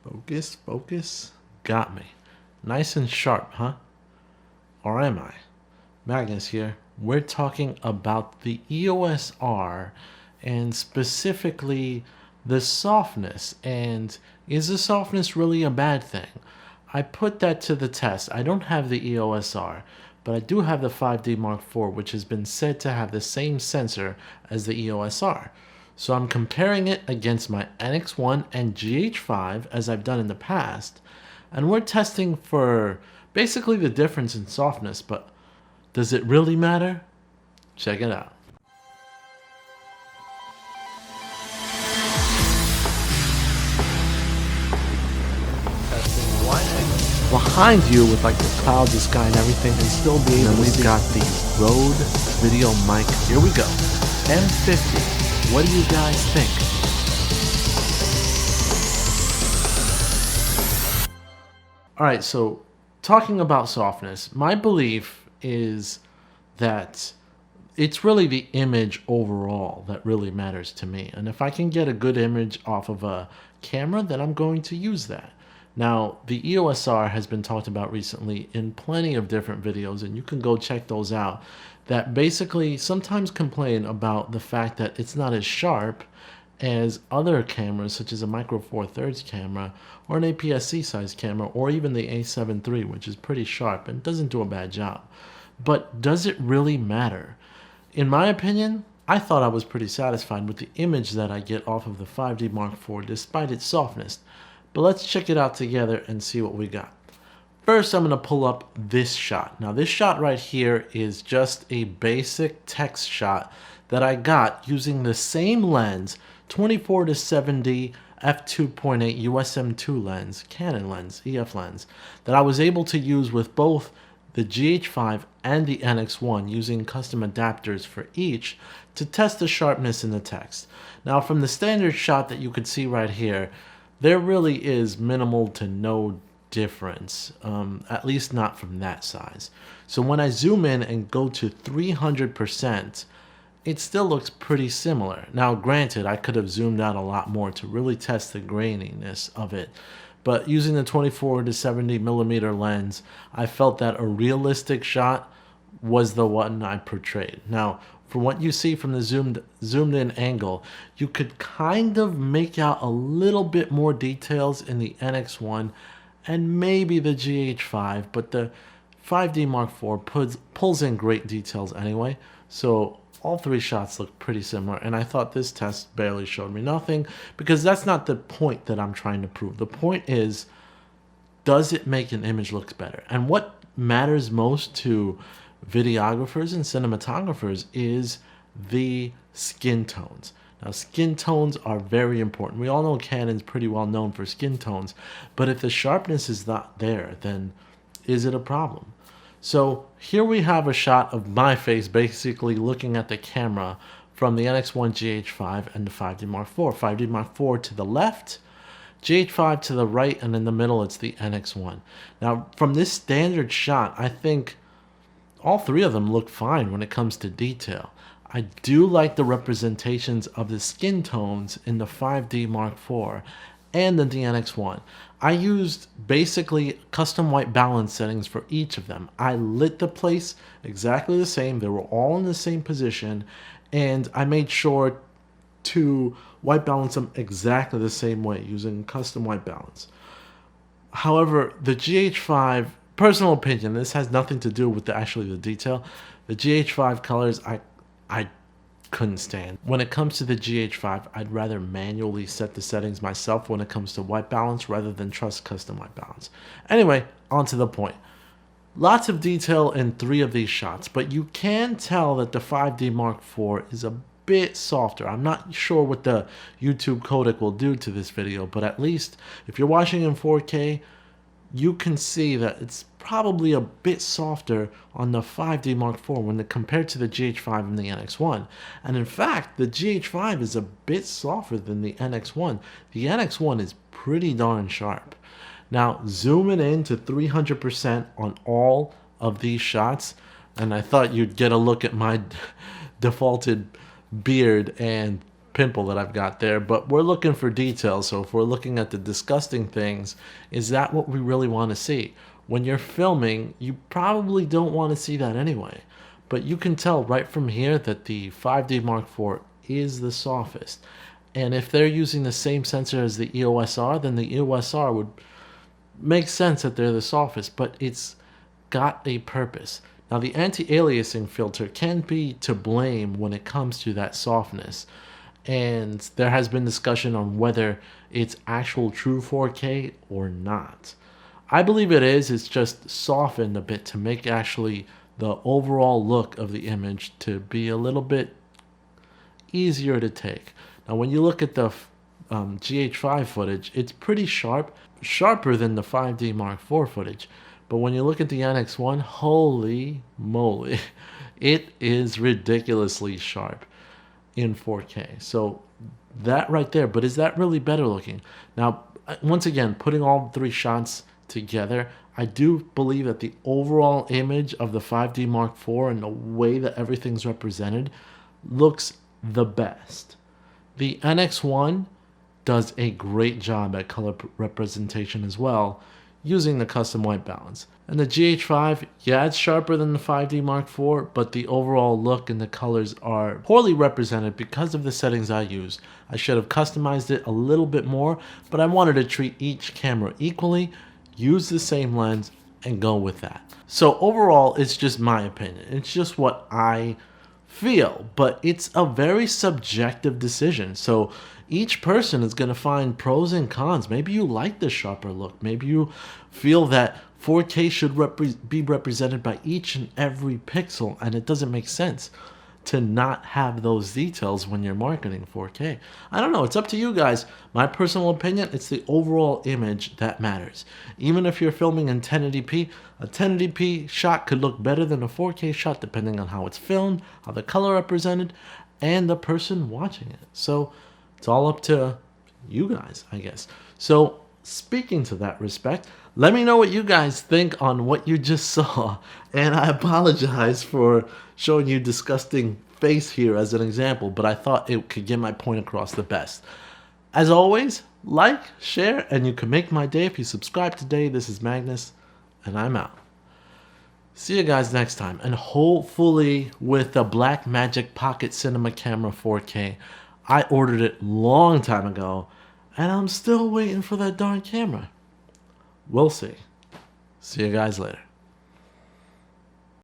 Focus, focus. Got me. Nice and sharp, huh? Or am I? Magnus here. We're talking about the EOS-R and specifically the softness. And is the softness really a bad thing? I put that to the test. I don't have the EOS-R, but I do have the 5D Mark IV, which has been said to have the same sensor as the EOS-R. So I'm comparing it against my NX1 and GH5 as I've done in the past, and we're testing for basically the difference in softness, but does it really matter? Check it out. Testing wide angle. Behind you with like the clouds, the sky and everything, and still be able to we've got the Rode video mic. Here we go. M50. What do you guys think? Alright, so talking about softness, my belief is that it's really the image overall that really matters to me. And if I can get a good image off of a camera, then I'm going to use that. Now, the EOS-R has been talked about recently in plenty of different videos, and you can go check those out, that basically sometimes complain about the fact that it's not as sharp as other cameras, such as a Micro Four Thirds camera, or an APS-C size camera, or even the A7 III, which is pretty sharp and doesn't do a bad job. But does it really matter? In my opinion, I thought I was pretty satisfied with the image that I get off of the 5D Mark IV despite its softness. But let's check it out together and see what we got. First, I'm going to pull up this shot. Now, this shot right here is just a basic text shot that I got using the same lens, 24-70 f2.8 USM2 lens, Canon lens, EF lens, that I was able to use with both the GH5 and the NX1 using custom adapters for each to test the sharpness in the text. Now, from the standard shot that you could see right here, there really is minimal to no difference, at least not from that size. So when I zoom in and go to 300%, it still looks pretty similar. Now granted, I could have zoomed out a lot more to really test the graininess of it, but using the 24-70mm lens, I felt that a realistic shot was the one I portrayed. Now, from what you see from the zoomed in angle, you could kind of make out a little bit more details in the NX1 and maybe the GH5, but the 5D Mark IV pulls in great details anyway, so all three shots look pretty similar, and I thought this test barely showed me nothing, because that's not the point that I'm trying to prove. The point is, does it make an image look better? And what matters most to videographers and cinematographers is the skin tones. Now, skin tones are very important. We all know Canon's pretty well known for skin tones, but if the sharpness is not there, then is it a problem? So here we have a shot of my face basically looking at the camera from the NX1 GH5 and the 5D Mark IV. 5D Mark IV to the left, GH5 to the right, and in the middle it's the NX1. Now, from this standard shot, I think all three of them look fine when it comes to detail. I do like the representations of the skin tones in the 5D Mark IV and in the NX1. I used basically custom white balance settings for each of them. I lit the place exactly the same. They were all in the same position, and I made sure to white balance them exactly the same way using custom white balance. However, the GH5, personal opinion, this has nothing to do with the detail. The GH5 colors I couldn't stand. When it comes to the GH5, I'd rather manually set the settings myself when it comes to white balance rather than trust custom white balance. Anyway, on to the point. Lots of detail in three of these shots, but you can tell that the 5D Mark IV is a bit softer. I'm not sure what the YouTube codec will do to this video, but at least if you're watching in 4K, you can see that it's probably a bit softer on the 5D Mark IV when compared to the GH5 and the NX1. And in fact, the GH5 is a bit softer than the NX1. The NX1 is pretty darn sharp. Now, zooming in to 300% on all of these shots, and I thought you'd get a look at my defaulted beard, and pimple that I've got there, but we're looking for details. So if we're looking at the disgusting things, is that what we really want to see? When you're filming, you probably don't want to see that anyway. But you can tell right from here that the 5D Mark IV is the softest. And if they're using the same sensor as the EOS-R, then the EOS-R would make sense that they're the softest, but it's got a purpose. Now, the anti-aliasing filter can be to blame when it comes to that softness. And there has been discussion on whether it's actual true 4K or not. I believe it is. It's just softened a bit to make actually the overall look of the image to be a little bit easier to take. Now, when you look at the GH5 footage, it's pretty sharp, sharper than the 5D Mark IV footage. But when you look at the NX1, holy moly, it is ridiculously sharp in 4K. So that right there, but is that really better looking? Now, once again, putting all three shots together, I do believe that the overall image of the 5D Mark IV and the way that everything's represented looks the best. The NX1 does a great job at color representation as well, using the custom white balance. And the GH5, yeah, it's sharper than the 5D Mark IV, but the overall look and the colors are poorly represented because of the settings I used. I should have customized it a little bit more, but I wanted to treat each camera equally, use the same lens, and go with that. So overall, it's just my opinion. It's just what I feel, but it's a very subjective decision. So each person is going to find pros and cons. Maybe you like the sharper look. Maybe you feel that 4K should be represented by each and every pixel, and it doesn't make sense to not have those details when you're marketing 4K. I don't know. It's up to you guys. My personal opinion, it's the overall image that matters. Even if you're filming in 1080p, a 1080p shot could look better than a 4K shot depending on how it's filmed, how the color represented, and the person watching it. So it's all up to you guys, I guess. So speaking to that respect, let me know what you guys think on what you just saw. And I apologize for showing you disgusting face here as an example, but I thought it could get my point across the best. As always, like, share, and you can make my day if you subscribe today. This is Magnus, and I'm out. See you guys next time, and hopefully with the Blackmagic Pocket Cinema Camera 4K. I ordered it long time ago, and I'm still waiting for that darn camera. We'll see. See you guys later.